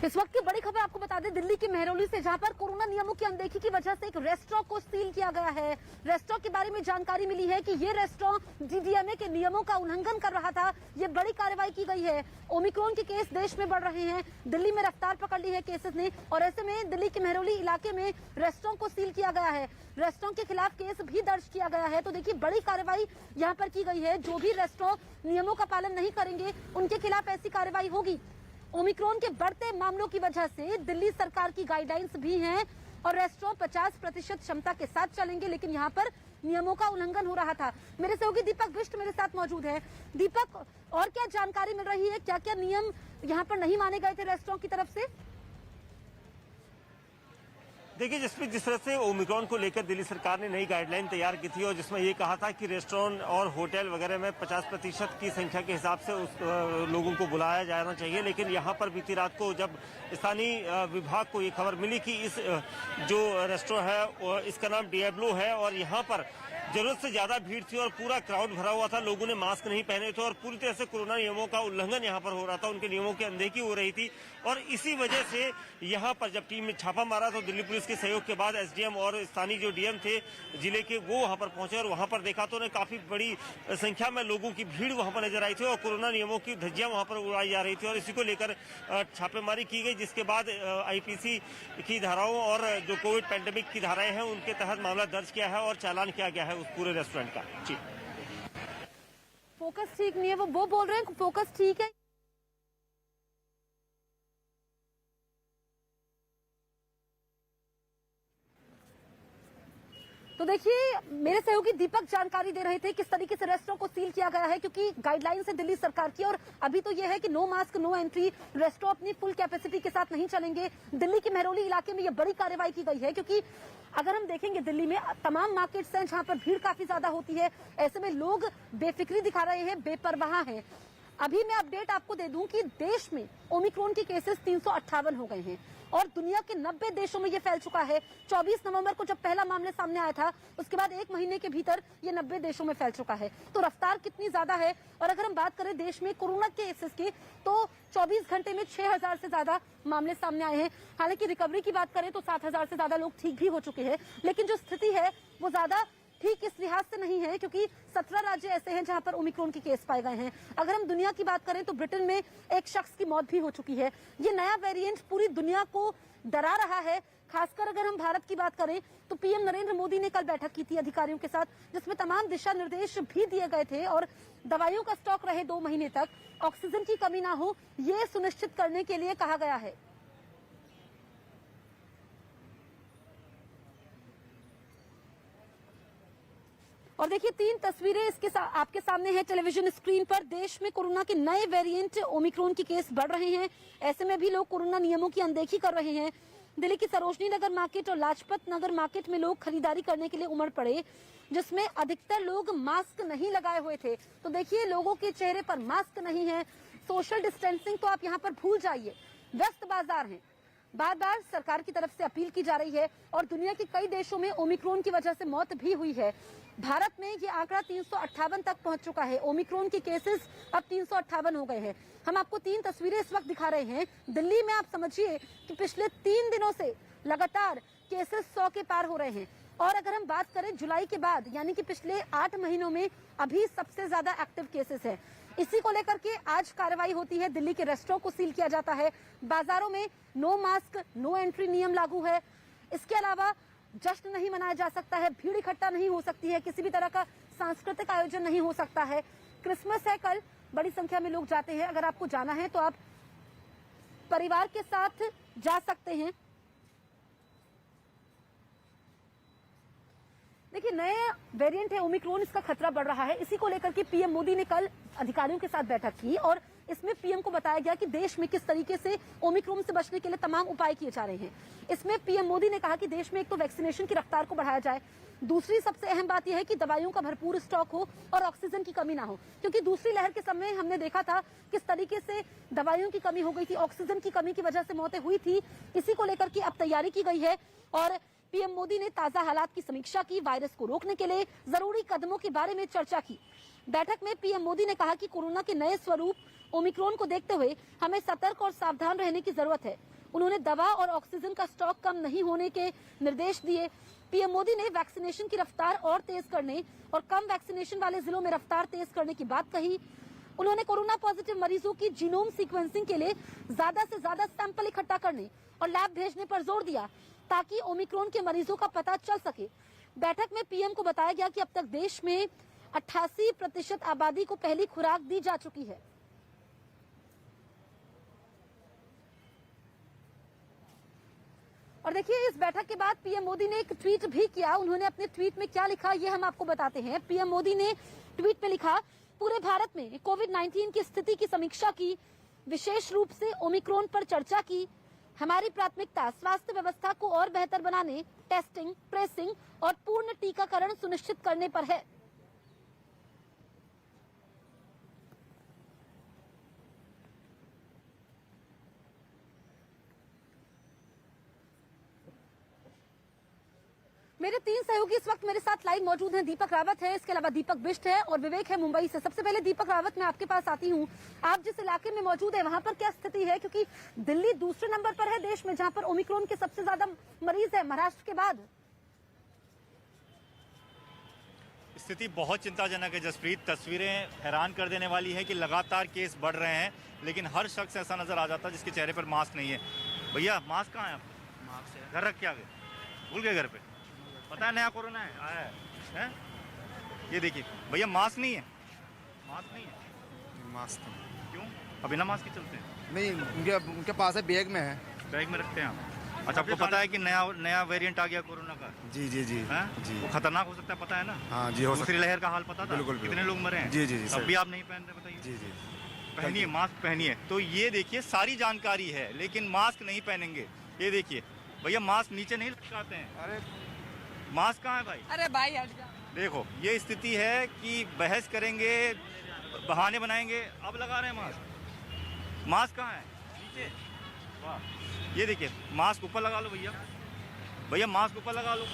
इस वक्त की बड़ी खबर आपको बता दें दिल्ली के मेहरौली से, जहां पर कोरोना नियमों की अनदेखी की वजह से एक रेस्टोरेंट को सील किया गया है। रेस्टोरेंट के बारे में जानकारी मिली है कि ये रेस्टोरेंट डीडीएमए के नियमों का उल्लंघन कर रहा था। ये बड़ी कार्रवाई की गई है। ओमिक्रॉन के केस देश में बढ़ रहे हैं, दिल्ली में रफ्तार पकड़ ली है केसेस ने, और ऐसे में दिल्ली के मेहरौली इलाके में रेस्टोरेंट को सील किया गया है। रेस्टोरेंट के खिलाफ केस भी दर्ज किया गया है। तो देखिए बड़ी कार्रवाई यहाँ पर की गई है। जो भी रेस्टोरेंट नियमों का पालन नहीं करेंगे उनके खिलाफ ऐसी कार्रवाई होगी। ओमिक्रॉन के बढ़ते मामलों की वजह से दिल्ली सरकार की गाइडलाइंस भी हैं और रेस्टोरेंट 50% क्षमता के साथ चलेंगे, लेकिन यहाँ पर नियमों का उल्लंघन हो रहा था। मेरे सहयोगी दीपक बिष्ट मेरे साथ मौजूद है। दीपक, और क्या जानकारी मिल रही है, क्या क्या नियम यहाँ पर नहीं माने गए थे रेस्टोरेंट की तरफ से? देखिए, जिस तरह से ओमिक्रॉन को लेकर दिल्ली सरकार ने नई गाइडलाइन तैयार की थी और जिसमें ये कहा था कि रेस्टोरेंट और होटल वगैरह में 50% की संख्या के हिसाब से उस लोगों को बुलाया जाना चाहिए, लेकिन यहाँ पर बीती रात को जब स्थानीय विभाग को ये खबर मिली कि इस जो रेस्टोरेंट है इसका नाम डियाब्लो है और यहाँ पर जरूरत से ज्यादा भीड़ थी और पूरा क्राउड भरा हुआ था, लोगों ने मास्क नहीं पहने थे और पूरी तरह से कोरोना नियमों का उल्लंघन यहाँ पर हो रहा था, उनके नियमों की अनदेखी हो रही थी। और इसी वजह से यहाँ पर जब टीम ने छापा मारा तो दिल्ली पुलिस के सहयोग के बाद एसडीएम और स्थानीय जो डीएम थे जिले के, वो वहां पर पहुंचे और वहां पर देखा तो उन्हें काफी बड़ी संख्या में लोगों की भीड़ वहां पर नजर आई थी और कोरोना नियमों की धज्जियां वहां पर उड़ाई जा रही थी और इसी को लेकर छापेमारी की गई, जिसके बाद आईपीसी की धाराओं और जो कोविड पैंडेमिक की धाराएं हैं उनके तहत मामला दर्ज किया है और चालान किया गया है उस पूरे रेस्टोरेंट का। जी, फोकस ठीक नहीं है, वो बोल रहे हैं फोकस ठीक है। तो देखिए मेरे सहयोगी दीपक जानकारी दे रहे थे किस तरीके से रेस्टोरेंट को सील किया गया है, क्योंकि गाइडलाइंस है दिल्ली सरकार की और अभी तो यह है कि no mask no entry. Restaurant अपनी फुल कैपेसिटी के साथ नहीं चलेंगे। दिल्ली के मेहरौली इलाके में यह बड़ी कार्रवाई की गई है, क्योंकि अगर हम देखेंगे दिल्ली में तमाम मार्केट्स हैं जहां पर भीड़ काफी ज्यादा होती है। ऐसे में लोग बेफिक्री दिखा रहे हैं, बेपरवाह हैं। अभी मैं अपडेट आपको दे दूं कि देश में ओमिक्रॉन के केसेस 358 हो गए हैं और दुनिया के 90 देशों में ये फैल चुका है। 24 नवंबर को जब पहला मामला सामने आया था, उसके बाद एक महीने के भीतर ये 90 देशों में फैल चुका है। तो रफ्तार कितनी ज्यादा है। और अगर हम बात करें देश में कोरोना के केसेस की, तो 24 घंटे में 6000 से ज्यादा मामले सामने आए हैं। हालांकि रिकवरी की बात करें तो 7000 से ज्यादा लोग ठीक भी हो चुके हैं, लेकिन जो स्थिति है वो ज्यादा ठीक इस लिहाज से नहीं है क्योंकि 17 राज्य ऐसे हैं जहां पर ओमिक्रॉन के केस पाए गए हैं। अगर हम दुनिया की बात करें तो ब्रिटेन में एक शख्स की मौत भी हो चुकी है। ये नया वेरिएंट पूरी दुनिया को डरा रहा है। खासकर अगर हम भारत की बात करें तो पीएम नरेंद्र मोदी ने कल बैठक की थी अधिकारियों के साथ, जिसमें तमाम दिशा निर्देश भी दिए गए थे और दवाइयों का स्टॉक रहे 2 महीने तक, ऑक्सीजन की कमी ना हो, ये सुनिश्चित करने के लिए कहा गया है। और देखिए 3 तस्वीरें इसके आपके सामने है टेलीविजन स्क्रीन पर। देश में कोरोना के नए वेरिएंट ओमिक्रॉन के केस बढ़ रहे हैं, ऐसे में भी लोग कोरोना नियमों की अनदेखी कर रहे हैं। दिल्ली की सरोजनी नगर मार्केट और लाजपत नगर मार्केट में लोग खरीदारी करने के लिए उमड़ पड़े, जिसमें अधिकतर लोग मास्क नहीं लगाए हुए थे। तो देखिए लोगों के चेहरे पर मास्क नहीं है। सोशल डिस्टेंसिंग तो आप यहाँ पर भूल जाइए। व्यस्त बाजार है, बार बार सरकार की तरफ से अपील की जा रही है और दुनिया के कई देशों में ओमिक्रॉन की वजह से मौत भी हुई है। भारत में ये आंकड़ा 358 तक पहुंच चुका है। ओमिक्रॉन के केसेस अब 358 हो गए हैं। हम आपको 3 तस्वीरें इस वक्त दिखा रहे हैं। दिल्ली में आप समझिए कि पिछले 3 दिनों से लगातार केसेस 100 के पार हो रहे हैं और अगर हम बात करें जुलाई के बाद यानी कि पिछले 8 महीनों में अभी सबसे ज्यादा एक्टिव केसेस है। इसी को लेकर के आज कार्रवाई होती है। दिल्ली के रेस्टोरेंट को सील किया जाता है। बाजारों में नो मास्क नो एंट्री नियम लागू है। इसके अलावा जश्न नहीं मनाया जा सकता है, भीड़ इकट्ठा नहीं हो सकती है, किसी भी तरह का सांस्कृतिक आयोजन नहीं हो सकता है। क्रिसमस है कल, बड़ी संख्या में लोग जाते हैं। अगर आपको जाना है तो आप परिवार के साथ जा सकते हैं। देखिए नए वेरिएंट है ओमिक्रॉन, इसका खतरा बढ़ रहा है। इसी को लेकर के पीएम मोदी ने कल अधिकारियों के साथ बैठक की और इसमें पीएम को बताया गया कि देश में किस तरीके से ओमिक्रॉन से बचने के लिए तमाम उपाय किए जा रहे हैं। इसमें पीएम मोदी ने कहा कि देश में एक तो वैक्सीनेशन की रफ्तार को बढ़ाया जाए, दूसरी सबसे अहम बात यह है कि दवाइयों का भरपूर स्टॉक हो और ऑक्सीजन की कमी ना हो, क्योंकि दूसरी लहर के समय हमने देखा था किस तरीके से दवाइयों की कमी हो गई थी, ऑक्सीजन की कमी की वजह से मौतें हुई थी। इसी को लेकर के अब तैयारी की गई है और पीएम मोदी ने ताजा हालात की समीक्षा की, वायरस को रोकने के लिए जरूरी कदमों के बारे में चर्चा की। बैठक में पीएम मोदी ने कहा कि कोरोना के नए स्वरूप ओमिक्रॉन को देखते हुए हमें सतर्क और सावधान रहने की जरूरत है। उन्होंने दवा और ऑक्सीजन का स्टॉक कम नहीं होने के निर्देश दिए। पीएम मोदी ने वैक्सीनेशन की रफ्तार और तेज करने और कम वैक्सीनेशन वाले जिलों में रफ्तार तेज करने की बात कही। उन्होंने कोरोना पॉजिटिव मरीजों की जीनोम सीक्वेंसिंग के लिए ज्यादा से ज्यादा सैंपल इकट्ठा करने और लैब भेजने पर जोर दिया ताकि ओमिक्रॉन के मरीजों का पता चल सके। बैठक में पीएम को बताया गया कि अब तक देश में 88% आबादी को पहली खुराक दी जा चुकी है। और देखिए, इस बैठक के बाद पीएम मोदी ने एक ट्वीट भी किया। उन्होंने अपने ट्वीट में क्या लिखा, ये हम आपको बताते हैं। पीएम मोदी ने ट्वीट में लिखा, पूरे भारत में कोविड-19 की स्थिति की समीक्षा की, विशेष रूप से ओमिक्रॉन पर चर्चा की। हमारी प्राथमिकता स्वास्थ्य व्यवस्था को और बेहतर बनाने, टेस्टिंग, ट्रेसिंग और पूर्ण टीकाकरण सुनिश्चित करने पर है। मेरे 3 सहयोगी इस वक्त मेरे साथ लाइव मौजूद हैं। दीपक रावत है, इसके अलावा दीपक बिष्ट है और विवेक है मुंबई से। सबसे पहले दीपक रावत, मैं आपके पास आती हूँ। आप जिस इलाके में मौजूद है वहां पर क्या स्थिति है, क्योंकि दिल्ली दूसरे नंबर पर है देश में जहां पर ओमिक्रॉन के सबसे ज्यादा मरीज है महाराष्ट्र के बाद। स्थिति बहुत चिंताजनक है जसप्रीत। तस्वीरें हैरान कर देने वाली है कि लगातार केस बढ़ रहे हैं, लेकिन हर शख्स ऐसा नजर आ जाता है जिसके चेहरे पर मास्क नहीं है। भैया मास्क कहाँ है आपका? मास्क है, घर रख के आ गए, भूल गए घर पे? पता है नया कोरोना है आया है? ये देखिए भैया, मास्क नहीं है, मास्क नहीं है। मास्क क्यों? अब बिना मास्क के चलते हैं? नहीं, उनके पास है, बैग में है। बैग में रखते हैं आप? अच्छा, आपको पता है कि नया वेरिएंट आ गया कोरोना का? जी जी जी जी। वो खतरनाक हो सकता है, पता है ना? हाँ जी, हो सकता दूसरी लहर का हाल पता था? बिल्कुल, कितने लोग मरे हैं? जी जी जी। तब भी आप नहीं पहन रहे, बताइए। जी जी, पहनिए, मास्क पहनिए। तो ये देखिए सारी जानकारी है, लेकिन मास्क नहीं पहनेंगे। ये देखिए भैया, मास्क नीचे नहीं लटकाते हैं। अरे मास्क कहाँ है भाई? अरे भाई हट जा। देखो ये स्थिति है कि बहस करेंगे, बहाने बनाएंगे, अब लगा रहे हैं मास्क। मास्क कहाँ है? नीचे। वाह, ये देखिए मास्क ऊपर लगा लो भैया, भैया मास्क ऊपर लगा लो।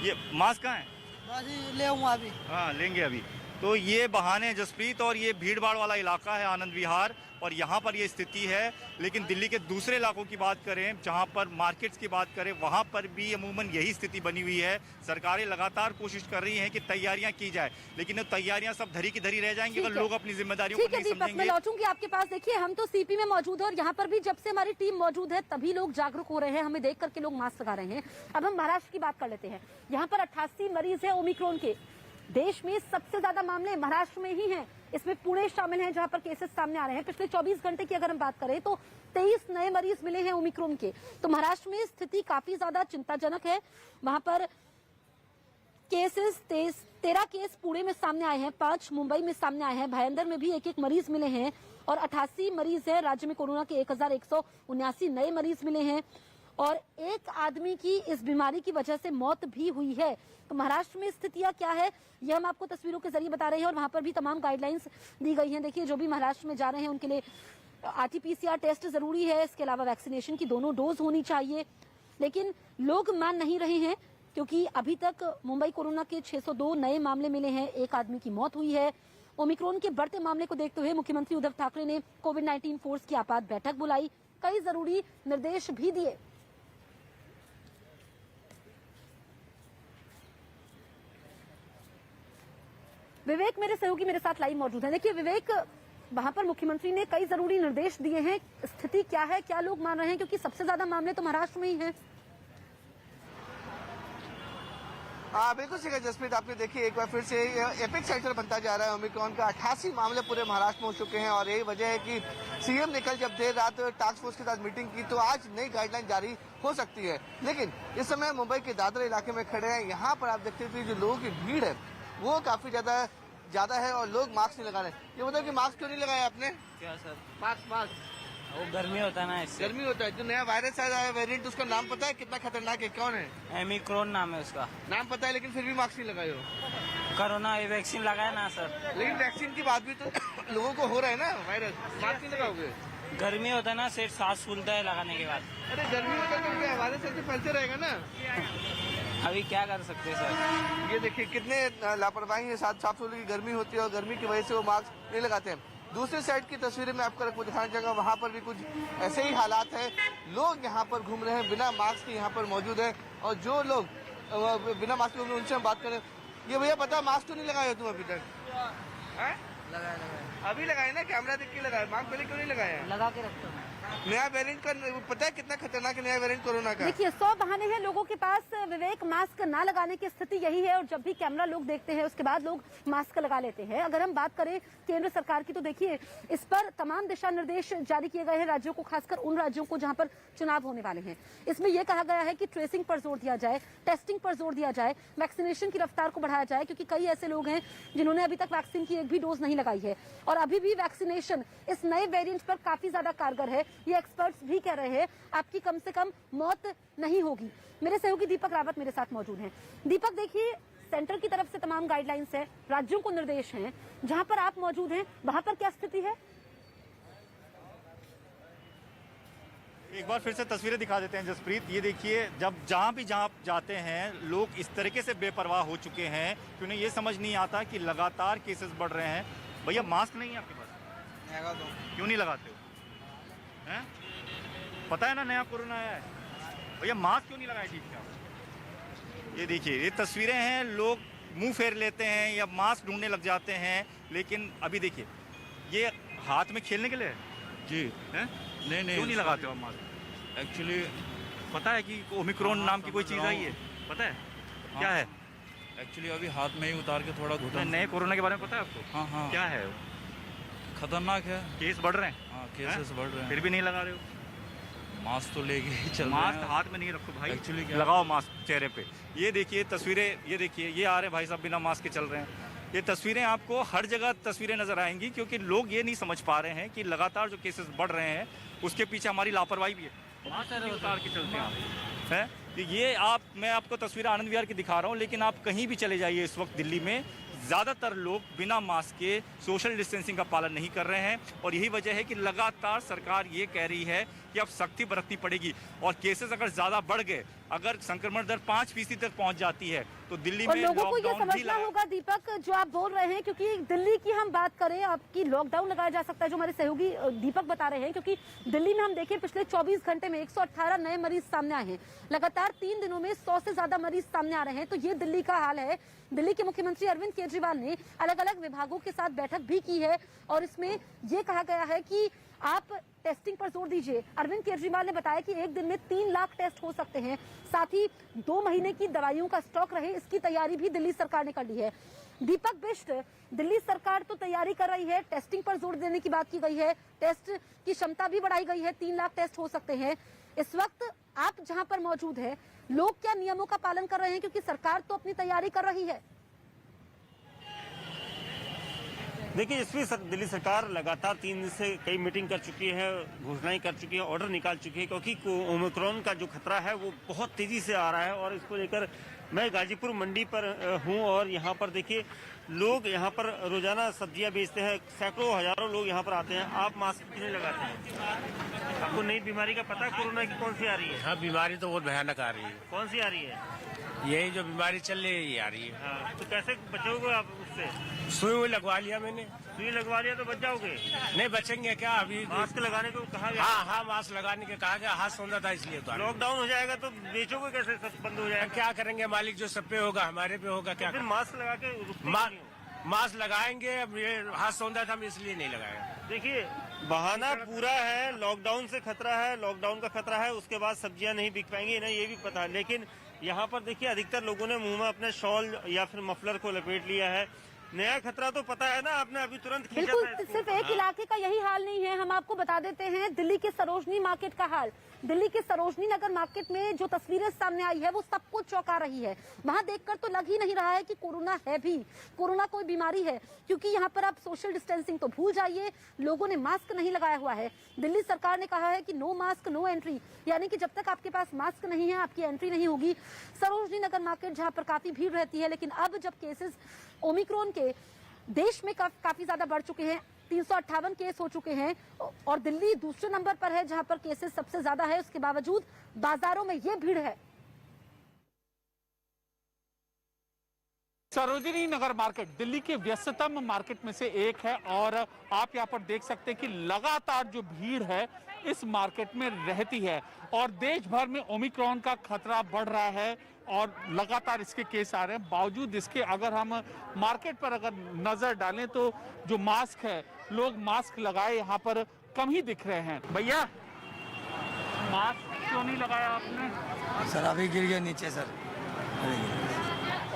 ये मास्क कहाँ है? ले आऊंगा अभी। हाँ, लेंगे अभी। तो ये बहाने जसप्रीत, और ये भीड़ भाड़ वाला इलाका है आनंद विहार, और यहाँ पर ये स्थिति है। लेकिन दिल्ली के दूसरे इलाकों की बात करें, जहाँ पर मार्केट्स की बात करें, वहाँ पर भी अमूमन यही स्थिति बनी हुई है। सरकारें लगातार कोशिश कर रही हैं कि तैयारियां की जाए, लेकिन तैयारियां सब धरी की धरी रह जाएंगी अगर लोग अपनी जिम्मेदारियों को नहीं समझेंगे। मैं लौटूंगी आपके पास। देखिए, हम तो सीपी में मौजूद है और यहाँ पर भी जब से हमारी टीम मौजूद है तभी लोग जागरूक हो रहे हैं, हमें देख करके लोग मास्क लगा रहे हैं। अब हम महाराष्ट्र की बात कर लेते हैं। यहाँ पर 88 मरीज है ओमिक्रॉन के। देश में सबसे ज्यादा मामले महाराष्ट्र में ही हैं। इसमें पुणे शामिल हैं जहां पर केसेस सामने आ रहे हैं। पिछले 24 घंटे की अगर हम बात करें तो 23 नए मरीज मिले हैं ओमिक्रॉन के। तो महाराष्ट्र में स्थिति काफी ज्यादा चिंताजनक है। वहां पर केसेस 13 केस पुणे में सामने आए हैं, 5 मुंबई में सामने आए हैं, भायंदर में भी एक मरीज मिले हैं और 88 मरीज है। राज्य में कोरोना के 1179 नए मरीज मिले हैं और एक आदमी की इस बीमारी की वजह से मौत भी हुई है। तो महाराष्ट्र में स्थितियां क्या है ये हम आपको तस्वीरों के जरिए बता रहे हैं और वहां पर भी तमाम गाइडलाइंस दी गई हैं। देखिए, जो भी महाराष्ट्र में जा रहे हैं उनके लिए आरटीपीसीआर टेस्ट जरूरी है, इसके अलावा वैक्सीनेशन की दोनों डोज होनी चाहिए। लेकिन लोग मान नहीं रहे हैं क्योंकि अभी तक मुंबई कोरोना के 602 नए मामले मिले हैं, एक आदमी की मौत हुई है। ओमिक्रॉन के बढ़ते मामले को देखते हुए मुख्यमंत्री उद्धव ठाकरे ने कोविड-19 फोर्स की आपात बैठक बुलाई, कई जरूरी निर्देश भी दिए। विवेक मेरे सहयोगी मेरे साथ लाइव मौजूद है। देखिए विवेक, वहां पर मुख्यमंत्री ने कई जरूरी निर्देश दिए हैं, स्थिति क्या है, क्या लोग मान रहे हैं, क्योंकि सबसे ज्यादा मामले तो महाराष्ट्र में ही हैं। हाँ बिल्कुल सही जसप्रीत, आपने देखिए एक बार फिर से एपिक सेंटर बनता जा रहा है ओमिक्रॉन का। 88 मामले पूरे महाराष्ट्र में हो चुके हैं और यही वजह है कि सीएम ने कल जब देर रात टास्क फोर्स के साथ मीटिंग की तो आज नई गाइडलाइन जारी हो सकती है। लेकिन इस समय मुंबई के दादर इलाके में खड़े हैं, यहाँ पर आप देखते हैं जो लोगों की भीड़ है वो काफी ज्यादा है और लोग मास्क नहीं लगा रहे। ये बताओ कि मास्क क्यों नहीं लगाया आपने? क्या सर? मास्क वो गर्मी होता है ना, इससे गर्मी होता है। जो नया वायरस आया है वेरिएंट, उसका नाम पता है कितना खतरनाक है, कौन है? ओमिक्रॉन नाम है उसका। नाम पता है लेकिन फिर भी मास्क नहीं लगाए हो। कोरोना वैक्सीन लगाया ना सर। लेकिन वैक्सीन की बात भी तो लोगों को हो रहा है ना वायरस, मास्क नहीं लगाओगे? गर्मी होता है ना, सिर्फ सांस फूलता है लगाने के बाद। अरे गर्मी होता है तो क्या वायरस ऐसे फैलते रहेगा ना। अभी क्या कर सकते हैं सर? ये देखिए कितने लापरवाही है, साफ सुथरी गर्मी होती है और गर्मी की वजह से वो मास्क नहीं लगाते हैं। दूसरी साइड की तस्वीरें मैं आपको दिखाना चाहूंगा, वहाँ पर भी कुछ ऐसे ही हालात है। लोग यहाँ पर घूम रहे हैं, बिना मास्क के यहाँ पर मौजूद है। और जो लोग बिना मास्क के घूम रहे हैं, उनसे हम बात करें। ये भैया पता मास्क तो नहीं लगाए हो तुम अभी तक? लगाया अभी लगाए ना, कैमरा देख के लगाए, मास्क पहले क्यों नहीं लगाया? लगा के रखता हूँ। नया वेरिएंट का पता है कितना खतरनाक है नया वेरिएंट कोरोना का? देखिए 100 बहाने हैं लोगों के पास विवेक, मास्क ना लगाने की स्थिति यही है। और जब भी कैमरा लोग देखते हैं उसके बाद लोग मास्क लगा लेते हैं। अगर हम बात करें केंद्र सरकार की, तो देखिए इस पर तमाम दिशा निर्देश जारी किए गए हैं राज्यों को, खासकर उन राज्यों को जहां पर चुनाव होने वाले हैं। इसमें यह कहा गया है कि ट्रेसिंग पर जोर दिया जाए, टेस्टिंग पर जोर दिया जाए, वैक्सीनेशन की रफ्तार को बढ़ाया जाए, क्योंकि कई ऐसे लोग हैं जिन्होंने अभी तक वैक्सीन की एक भी डोज नहीं लगाई है। और अभी भी वैक्सीनेशन इस नए वेरिएंट पर काफी ज्यादा कारगर है, ये एक्सपर्ट्स भी कह रहे हैं। आपकी कम से कम मौत नहीं होगी। मेरे सहयोगी दीपक रावत मेरे साथ मौजूद हैं। दीपक, देखिए सेंटर की तरफ से तमाम गाइडलाइंस है, राज्यों को निर्देश हैं, जहां पर आप मौजूद हैं वहां पर क्या स्थिति है? एक बार फिर से तस्वीरें दिखा देते हैं जसप्रीत। ये देखिए, जहाँ जाते हैं लोग इस तरीके से बेपरवाह हो चुके हैं कि उन्हें ये समझ नहीं आता कि लगातार केसेस बढ़ रहे हैं। भैया मास्क नहीं है आपके पास? लगा दो। क्यों नहीं लगाते हो? हैं? पता है ना नया कोरोना आया है। भैया मास्क क्यों नहीं लगाए ठीक से? ये देखिए, ये तस्वीरें हैं, लोग मुंह फेर लेते हैं या मास्क ढूंढने लग जाते हैं। लेकिन अभी देखिए, ये हाथ में खेलने के लिए है जी। हैं? नहीं क्यों नहीं लगाते हो आप मास्क? एक्चुअली पता है कि ओमिक्रॉन नाम की कोई चीज़ आई है? पता है क्या है? एक्चुअली अभी हाथ में ही उतार के थोड़ा घुटा। नए कोरोना के बारे में पता है आपको? हाँ हाँ। क्या है? खतरनाक है। केस बढ़ रहे हैं। हाँ, केसेस बढ़ रहे फिर हैं। भी नहीं लगा रहे हो? मास्क तो लेके ही चल रहे मास्क हैं। हाथ में नहीं रखो भाई, Actually क्या- लगाओ मास्क चेहरे पे। ये देखिए तस्वीरें, ये देखिए, ये आ रहे भाई साहब बिना मास्क के चल रहे हैं। ये तस्वीरें आपको हर जगह तस्वीरें नजर आएंगी, क्योंकि लोग ये नहीं समझ पा रहे हैं कि लगातार जो केसेस बढ़ रहे हैं उसके पीछे हमारी लापरवाही भी है। मास्क नहीं उतार के चलते हैं। तो ये मैं आपको तस्वीरें आनंद विहार की दिखा रहा हूँ, लेकिन आप कहीं भी चले जाइए इस वक्त दिल्ली में, ज़्यादातर लोग बिना मास्क के सोशल डिस्टेंसिंग का पालन नहीं कर रहे हैं। और यही वजह है कि लगातार सरकार ये कह रही है कि अब सख्ती बरतनी पड़ेगी। और केसेस अगर ज़्यादा बढ़ गए, अगर संक्रमण दर 5% तक पहुंच जाती है, तो दिल्ली और में लोगों को ये लॉकडाउन भी समझना लगा। होगा दीपक, जो आप बोल रहे हैं, क्योंकि दिल्ली की हम बात करें, आपकी लॉकडाउन लगाया जा सकता है, जो हमारे सहयोगी दीपक बता रहे हैं। क्योंकि दिल्ली में हम देखें पिछले 24 घंटे में 118 नए मरीज सामने आए हैं। लगातार 3 दिनों में 100 से ज्यादा मरीज सामने आ रहे हैं। तो ये दिल्ली का हाल है। दिल्ली के मुख्यमंत्री अरविंद केजरीवाल ने अलग अलग विभागों के साथ बैठक भी की है और इसमें ये कहा गया है कि आप टेस्टिंग पर जोर दीजिए। अरविंद केजरीवाल ने बताया कि एक दिन में 3 लाख टेस्ट हो सकते हैं। साथ ही 2 महीने की दवाइयों का स्टॉक रहे, इसकी तैयारी भी दिल्ली सरकार ने कर ली है। दीपक बिष्ट, दिल्ली सरकार तो तैयारी कर रही है, टेस्टिंग पर जोर देने की बात की गई है, टेस्ट की क्षमता भी बढ़ाई गई है, 3 लाख टेस्ट हो सकते हैं। इस वक्त आप जहां पर मौजूद है, लोग क्या नियमों का पालन कर रहे हैं? क्योंकि सरकार तो अपनी तैयारी कर रही है। देखिए, इसमें दिल्ली सरकार लगातार 3 दिन से कई मीटिंग कर चुकी है, घोषणाएं कर चुकी है, ऑर्डर निकाल चुकी है, क्योंकि ओमिक्रॉन का जो खतरा है वो बहुत तेजी से आ रहा है। और इसको लेकर मैं गाजीपुर मंडी पर हूं और यहाँ पर देखिए लोग यहाँ पर रोजाना सब्जियां बेचते हैं, सैकड़ों हजारों लोग यहाँ पर आते हैं। आप मास्क क्यों नहीं लगाते हैं? आपको नई बीमारी का पता है कोरोना की कौन सी आ रही है? हाँ, बीमारी तो बहुत भयानक आ रही है। कौन सी आ रही है? यही जो बीमारी चल रही है ये आ रही है। हाँ, तो कैसे बचोगे आप उससे? सुई हुई लगवा लिया मैंने। सुई लगवा लिया तो बच जाओगे? नहीं बचेंगे क्या अभी? मास्क लगाने को कहा गया। हाँ, मास्क लगाने के कहा गया, हाथ सौंधा था इसलिए तो। लॉकडाउन हो जाएगा तो बेचोगे कैसे? सब बंद हो जाएगा। क्या करेंगे? मालिक जो सब पे होगा हमारे पे होगा क्या? फिर मास्क लगा के रुकते मा- क्यों नहीं हो? मास्क लगाएंगे, अब ये हाथ सौंधा था हम इसलिए नहीं लगाया। देखिए, बहाना पूरा है, लॉकडाउन से खतरा है, लॉकडाउन का खतरा है, उसके बाद सब्जियां नहीं बिक पाएंगी ना, ये भी पता है। लेकिन यहाँ पर देखिए अधिकतर लोगों ने मुंह में अपने शॉल या फिर मफलर को लपेट लिया है। नया खतरा तो पता है ना, आपने अभी तुरंत खींचा बिल्कुल, था इसको। सिर्फ एक इलाके का यही हाल नहीं है। हम आपको बता देते हैं दिल्ली के सरोजनी मार्केट का हाल। दिल्ली के सरोजनी नगर मार्केट में जो तस्वीरें सामने आई है वो सबको चौंका रही है। वहां देखकर तो लग ही नहीं रहा है कि कोरोना है भी, कोरोना कोई बीमारी है, क्योंकि यहाँ पर आप सोशल डिस्टेंसिंग तो भूल जाइए, लोगों ने मास्क नहीं लगाया हुआ है। दिल्ली सरकार ने कहा है कि नो मास्क नो एंट्री, यानी कि जब तक आपके पास मास्क नहीं है आपकी एंट्री नहीं होगी। सरोजनी नगर मार्केट जहाँ पर काफी भीड़ रहती है, लेकिन अब जब केसेस ओमिक्रॉन के देश में काफी ज्यादा बढ़ चुके हैं, 358 केस हो चुके हैं और दिल्ली दूसरे नंबर पर है जहां पर केसेस सबसे ज्यादा है, उसके बावजूद बाजारों में ये भीड़ है। सरोजिनी नगर मार्केट दिल्ली के व्यस्ततम मार्केट में से एक है और आप यहाँ पर देख सकते हैं कि लगातार जो भीड़ है इस मार्केट में रहती है और देश भर में ओमिक्रॉन का खतरा बढ़ रहा है और लगातार इसके केस आ रहे हैं। बावजूद इसके अगर हम मार्केट पर अगर नजर डालें तो जो मास्क है, लोग मास्क लगाए यहाँ पर कम ही दिख रहे हैं। भैया मास्क क्यों नहीं लगाया आपने? सर अभी गिर गया नीचे सर।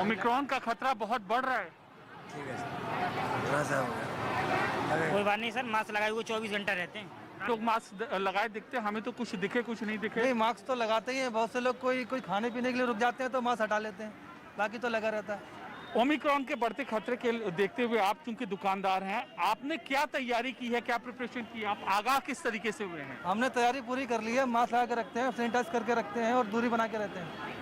ओमिक्रॉन का खतरा बहुत बढ़ रहा है। ठीक है सर, थोड़ा सा हो गया। कोई बात नहीं सर, मास्क लगाए हुए 24 घंटा रहते हैं। लोग मास्क लगाए दिखते हैं, हमें तो कुछ दिखे कुछ नहीं दिखे। नहीं, मास्क तो लगाते ही हैं। बहुत से लोग कोई खाने पीने के लिए रुक जाते हैं तो मास्क हटा लेते हैं, बाकी तो लगा रहता है। ओमिक्रॉन के बढ़ते खतरे के देखते हुए आप चूंकि दुकानदार हैं, आपने क्या तैयारी की है, क्या प्रिपरेशन की है, आप आगाह किस तरीके से हुए हैं? हमने तैयारी पूरी कर ली है, मास्क लगा के रखते हैं, सैनिटाइज करके रखते हैं और दूरी बना के रहते हैं।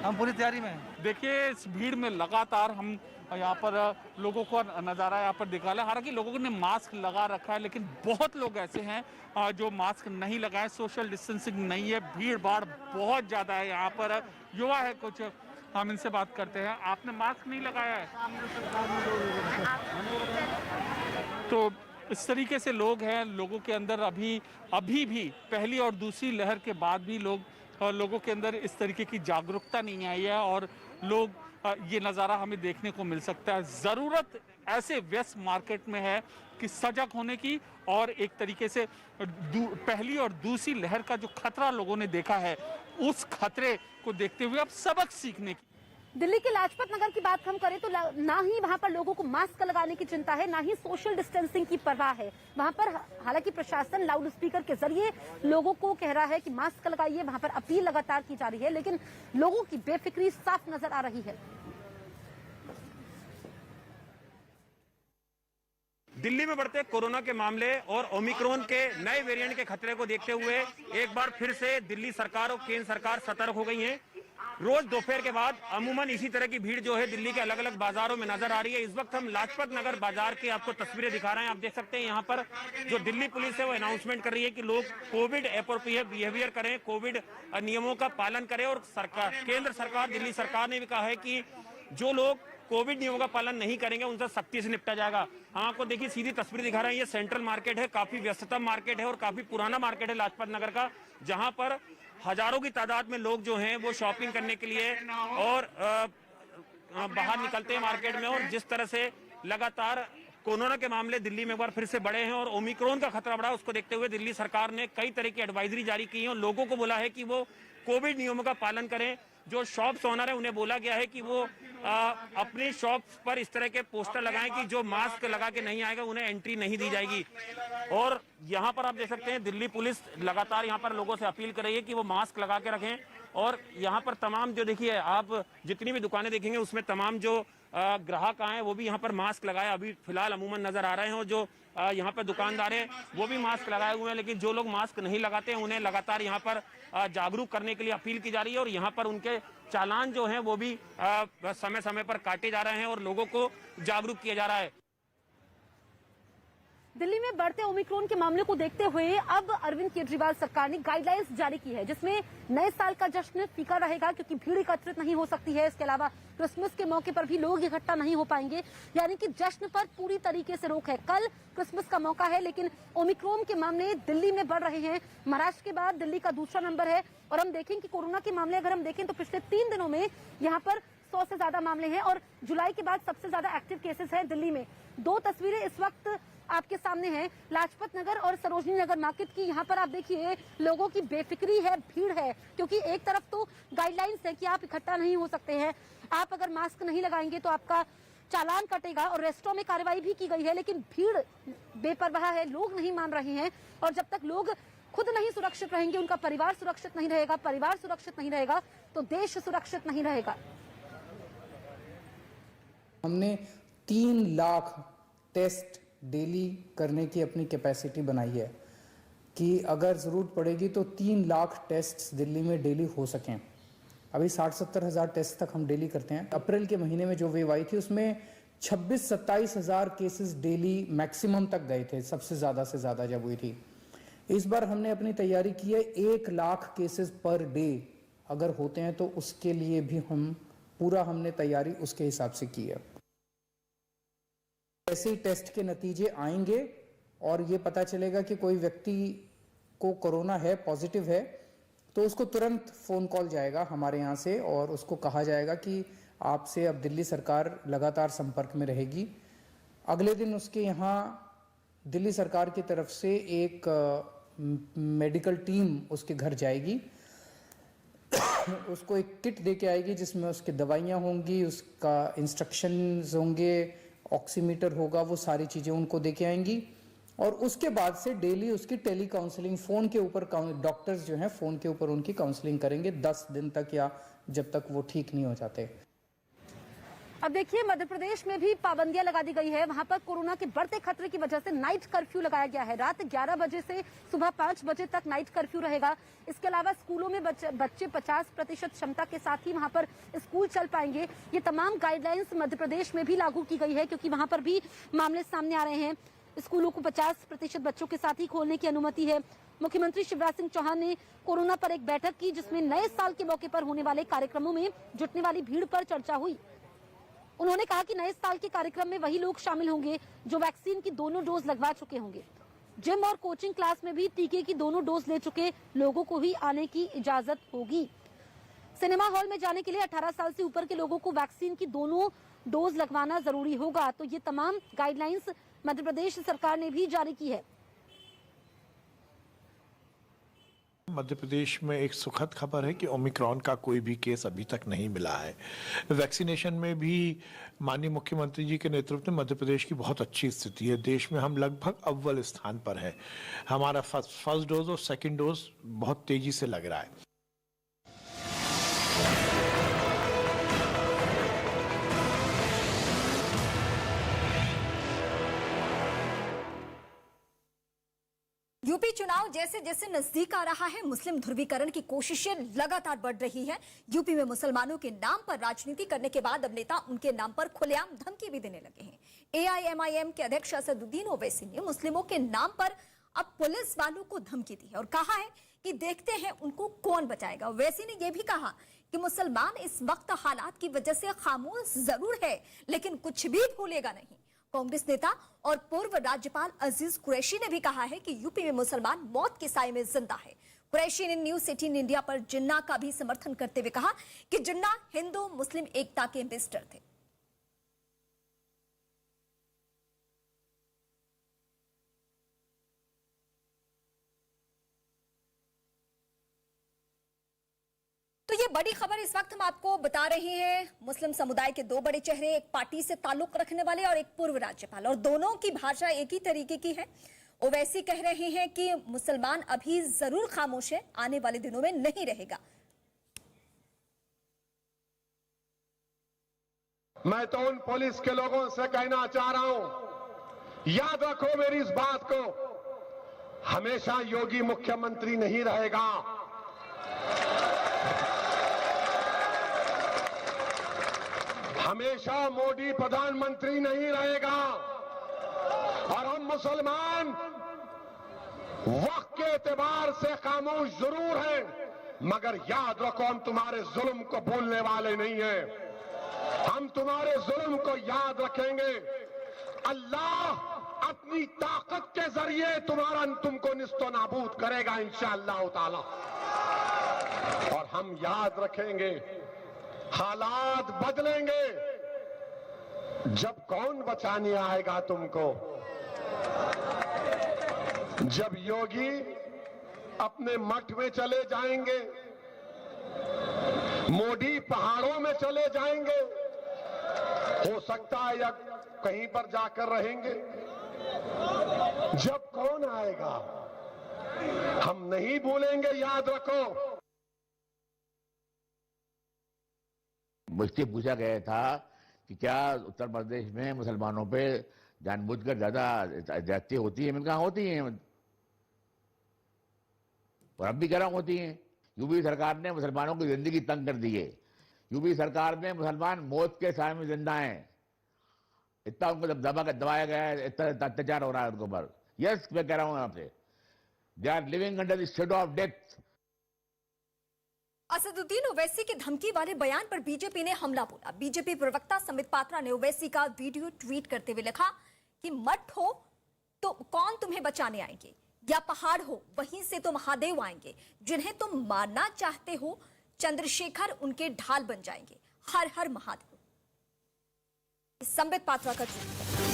हम पूरी तैयारी में हैं। देखिए इस भीड़ में लगातार हम यहाँ पर लोगों को नज़ारा यहाँ पर दिखा, हालांकि लोगों ने मास्क लगा रखा है लेकिन बहुत लोग ऐसे हैं जो मास्क नहीं लगाए। सोशल डिस्टेंसिंग नहीं है, भीड़ भाड़ बहुत ज़्यादा है। यहाँ पर युवा है कुछ, हम इनसे बात करते हैं। आपने मास्क नहीं लगाया है? तो इस तरीके से लोग हैं, लोगों के अंदर अभी भी पहली और दूसरी लहर के बाद भी लोगों के अंदर इस तरीके की जागरूकता नहीं आई है और लोग ये नज़ारा हमें देखने को मिल सकता है। ज़रूरत ऐसे व्यस्त मार्केट में है कि सजग होने की और एक तरीके से पहली और दूसरी लहर का जो खतरा लोगों ने देखा है उस खतरे को देखते हुए अब सबक सीखने की। दिल्ली के लाजपत नगर की बात हम करें तो ना ही वहां पर लोगों को मास्क लगाने की चिंता है, ना ही सोशल डिस्टेंसिंग की परवाह है। वहां पर हालांकि प्रशासन लाउड स्पीकर के जरिए लोगों को कह रहा है कि मास्क लगाइए, वहां पर अपील लगातार की जा रही है, लेकिन लोगों की बेफिक्री साफ नजर आ रही है। दिल्ली में बढ़ते कोरोना के मामले और ओमिक्रॉन के नए वेरिएंट के खतरे को देखते हुए एक बार फिर से दिल्ली सरकार और केंद्र सरकार सतर्क हो गई है। रोज दोपहर के बाद अमूमन इसी तरह की भीड़ जो है दिल्ली के अलग अलग बाजारों में नजर आ रही है। इस वक्त हम लाजपत नगर बाजार की आपको तस्वीरें दिखा रहे हैं। आप देख सकते हैं यहाँ पर जो दिल्ली पुलिस है वो अनाउंसमेंट कर रही है कि लोग कोविड एप्रोप्रिएट बिहेवियर करें, कोविड नियमों का पालन करें। और सरकार, केंद्र सरकार, दिल्ली सरकार ने भी कहा है कि जो लोग कोविड नियमों का पालन नहीं करेंगे उनसे सख्ती से निपटा जाएगा। हम आपको देखिए सीधी तस्वीर दिखा रहे हैं। ये सेंट्रल मार्केट है, काफी व्यस्ततम मार्केट है और काफी पुराना मार्केट है लाजपत नगर का, जहां पर हजारों की तादाद में लोग जो हैं वो शॉपिंग करने के लिए और बाहर निकलते हैं मार्केट में। और जिस तरह से लगातार कोरोना के मामले दिल्ली में एक बार फिर से बढ़े हैं और ओमिक्रॉन का खतरा बढ़ा, उसको देखते हुए दिल्ली सरकार ने कई तरह की एडवाइजरी जारी की है और लोगों को बोला है कि वो कोविड नियमों का पालन करें। जो शॉप्स ओनर है उन्हें बोला गया है कि वो अपनी शॉप्स पर इस तरह के पोस्टर लगाएं कि जो मास्क लगा के नहीं आएगा उन्हें एंट्री नहीं दी जाएगी। और यहाँ पर आप देख सकते हैं दिल्ली पुलिस लगातार यहाँ पर लोगों से अपील कर रही है कि वो मास्क लगा के रखें। और यहाँ पर तमाम जो देखिए आप जितनी भी दुकानें देखेंगे उसमें तमाम जो ग्राहक आए वो भी यहाँ पर मास्क लगाए अभी फिलहाल अमूमन नजर आ रहे हैं। और जो यहाँ पर दुकानदार हैं वो भी मास्क लगाए हुए हैं, लेकिन जो लोग मास्क नहीं लगाते हैं उन्हें लगातार यहाँ पर जागरूक करने के लिए अपील की जा रही है। और यहाँ पर उनके चालान जो हैं वो भी समय समय पर काटे जा रहे हैं और लोगों को जागरूक किया जा रहा है। दिल्ली में बढ़ते ओमिक्रॉन के मामले को देखते हुए अब अरविंद केजरीवाल सरकार ने गाइडलाइंस जारी की है, जिसमें नए साल का जश्न फीका रहेगा क्योंकि भीड़ एकत्रित नहीं हो सकती है। इसके अलावा क्रिसमस के मौके पर भी लोग इकट्ठा नहीं हो पाएंगे, यानी कि जश्न पर पूरी तरीके से रोक है। कल क्रिसमस का मौका है लेकिन ओमिक्रॉन के मामले दिल्ली में बढ़ रहे हैं। महाराष्ट्र के बाद दिल्ली का दूसरा नंबर है और हम देखें कि कोरोना के मामले अगर हम देखें तो पिछले 3 दिनों में यहाँ पर 100 से ज्यादा मामले हैं और जुलाई के बाद सबसे ज्यादा एक्टिव केसेस हैं दिल्ली में। 2 तस्वीरें इस वक्त आपके सामने है लाजपत नगर और सरोजनी नगर मार्केट की। यहाँ पर आप देखिए लोगों की बेफिक्री है, भीड़ है, क्योंकि एक तरफ तो गाइडलाइंस है कि आप इकट्ठा नहीं हो सकते हैं, आप अगर मास्क नहीं लगाएंगे तो आपका चालान कटेगा और रेस्टोरेंट में कार्रवाई भी की गई है, लेकिन भीड़ बेपरवाह है, लोग नहीं मान रहे हैं। और जब तक लोग खुद नहीं सुरक्षित रहेंगे, उनका परिवार सुरक्षित नहीं रहेगा, परिवार सुरक्षित नहीं रहेगा तो देश सुरक्षित नहीं रहेगा। हमने 3 लाख टेस्ट डेली करने की अपनी कैपेसिटी बनाई है कि अगर ज़रूरत पड़ेगी तो 3 लाख टेस्ट्स दिल्ली में डेली हो सकें। अभी 60-70 हज़ार टेस्ट तक हम डेली करते हैं। अप्रैल के महीने में जो वेव आई थी उसमें 26-27 हज़ार केसेस डेली मैक्सिमम तक गए थे, सबसे ज़्यादा से ज़्यादा जब हुई थी। इस बार हमने अपनी तैयारी की है 1 लाख केसेस पर डे अगर होते हैं तो उसके लिए भी हम पूरा हमने तैयारी उसके हिसाब से की है। ऐसे ही टेस्ट के नतीजे आएंगे और ये पता चलेगा कि कोई व्यक्ति को कोरोना है, पॉजिटिव है, तो उसको तुरंत फोन कॉल जाएगा हमारे यहाँ से और उसको कहा जाएगा कि आपसे अब दिल्ली सरकार लगातार संपर्क में रहेगी। अगले दिन उसके यहाँ दिल्ली सरकार की तरफ से एक मेडिकल टीम उसके घर जाएगी, उसको एक किट दे के आएगी जिसमें उसकी दवाइयाँ होंगी, उसका इंस्ट्रक्शंस होंगे, ऑक्सीमीटर होगा, वो सारी चीज़ें उनको दे के आएंगी। और उसके बाद से डेली उसकी टेली काउंसलिंग फ़ोन के ऊपर, डॉक्टर्स जो हैं फ़ोन के ऊपर उनकी काउंसलिंग करेंगे 10 दिन तक या जब तक वो ठीक नहीं हो जाते। अब देखिए, मध्य प्रदेश में भी पाबंदियां लगा दी गई है। वहां पर कोरोना के बढ़ते खतरे की वजह से नाइट कर्फ्यू लगाया गया है। रात 11 बजे से सुबह 5 बजे तक नाइट कर्फ्यू रहेगा। इसके अलावा स्कूलों में बच्चे 50% क्षमता के साथ ही वहां पर स्कूल चल पाएंगे। ये तमाम गाइडलाइंस मध्य प्रदेश में भी लागू की गई है, क्योंकि वहां पर भी मामले सामने आ रहे हैं। स्कूलों को 50% बच्चों के साथ ही खोलने की अनुमति है। मुख्यमंत्री शिवराज सिंह चौहान ने कोरोना पर एक बैठक की, जिसमें नए साल के मौके पर होने वाले कार्यक्रमों में जुटने वाली भीड़ पर चर्चा हुई। उन्होंने कहा कि नए साल के कार्यक्रम में वही लोग शामिल होंगे जो वैक्सीन की दोनों डोज लगवा चुके होंगे। जिम और कोचिंग क्लास में भी टीके की दोनों डोज ले चुके लोगों को ही आने की इजाजत होगी। सिनेमा हॉल में जाने के लिए 18 साल से ऊपर के लोगों को वैक्सीन की दोनों डोज लगवाना जरूरी होगा। तो ये तमाम गाइडलाइंस मध्य प्रदेश सरकार ने भी जारी की है। मध्य प्रदेश में एक सुखद खबर है कि ओमिक्रॉन का कोई भी केस अभी तक नहीं मिला है। वैक्सीनेशन में भी माननीय मुख्यमंत्री जी के नेतृत्व में मध्य प्रदेश की बहुत अच्छी स्थिति है। देश में हम लगभग अव्वल स्थान पर है। हमारा फर्स्ट डोज और सेकंड डोज बहुत तेजी से लग रहा है। यूपी चुनाव जैसे जैसे नजदीक आ रहा है, मुस्लिम ध्रुवीकरण की कोशिशें लगातार बढ़ रही हैं। यूपी में मुसलमानों के नाम पर राजनीति करने के बाद अब नेता उनके नाम पर खुलेआम धमकी भी देने लगे हैं। एआईएमआईएम के अध्यक्ष असदुद्दीन ओवैसी ने मुस्लिमों के नाम पर अब पुलिस वालों को धमकी दी है और कहा है कि देखते हैं उनको कौन बचाएगा। ओवैसी ने यह भी कहा कि मुसलमान इस वक्त हालात की वजह से खामोश जरूर है, लेकिन कुछ भी भूलेगा नहीं। कांग्रेस नेता और पूर्व राज्यपाल अजीज कुरैशी ने भी कहा है कि यूपी में मुसलमान मौत के साए में जिंदा है। कुरैशी ने न्यूज 18 इंडिया पर जिन्ना का भी समर्थन करते हुए कहा कि जिन्ना हिंदू मुस्लिम एकता के एम्बेसडर थे। तो ये बड़ी खबर इस वक्त हम आपको बता रहे हैं। मुस्लिम समुदाय के दो बड़े चेहरे, एक पार्टी से ताल्लुक रखने वाले और एक पूर्व राज्यपाल, और दोनों की भाषा एक ही तरीके की है। ओवैसी कह रहे हैं कि मुसलमान अभी जरूर खामोश है, आने वाले दिनों में नहीं रहेगा। मैं तो उन पुलिस के लोगों से कहना चाह रहा हूं, याद रखो मेरी इस बात को, हमेशा योगी मुख्यमंत्री नहीं रहेगा। हमेशा मोदी प्रधानमंत्री नहीं रहेगा। और हम मुसलमान वक्त के एतबार से खामोश जरूर हैं, मगर याद रखो हम तुम्हारे जुल्म को भूलने वाले नहीं हैं। हम तुम्हारे जुल्म को याद रखेंगे। अल्लाह अपनी ताकत के जरिए तुमको निस्तो नाबूद करेगा इंशाअल्लाह ताला। और हम याद रखेंगे, हालात बदलेंगे। जब कौन बचाने आएगा तुमको? जब योगी अपने मठ में चले जाएंगे, मोदी पहाड़ों में चले जाएंगे, हो सकता है या कहीं पर जाकर रहेंगे। जब कौन आएगा हम नहीं भूलेंगे, याद रखो। मुझसे पूछा गया था कि क्या उत्तर प्रदेश में मुसलमानों पे जानबूझकर ज्यादा ज्यादती होती है? मैंने कहा होती है, और अब भी कह रहा हूं होती है। यूपी सरकार ने मुसलमानों की जिंदगी तंग कर दी है। यूपी सरकार में मुसलमान मौत के साए में जिंदा हैं। इतना उनको दबाया गया है, इतना अत्याचार हो रहा है उनके ऊपर। यस, मैं कह रहा हूं आपसे, they are living under the shadow of death. Asaduddin Owaisi की धमकी वाले बयान पर बीजेपी ने हमला बोला। बीजेपी प्रवक्ता संबित पात्रा ने ओवैसी का वीडियो ट्वीट करते हुए लिखा कि मठ हो तो कौन तुम्हें बचाने आएंगे, या पहाड़ हो वहीं से तो महादेव आएंगे। जिन्हें तुम मारना चाहते हो चंद्रशेखर उनके ढाल बन जाएंगे। हर हर महादेव। संबित पात्रा का ट्वीट।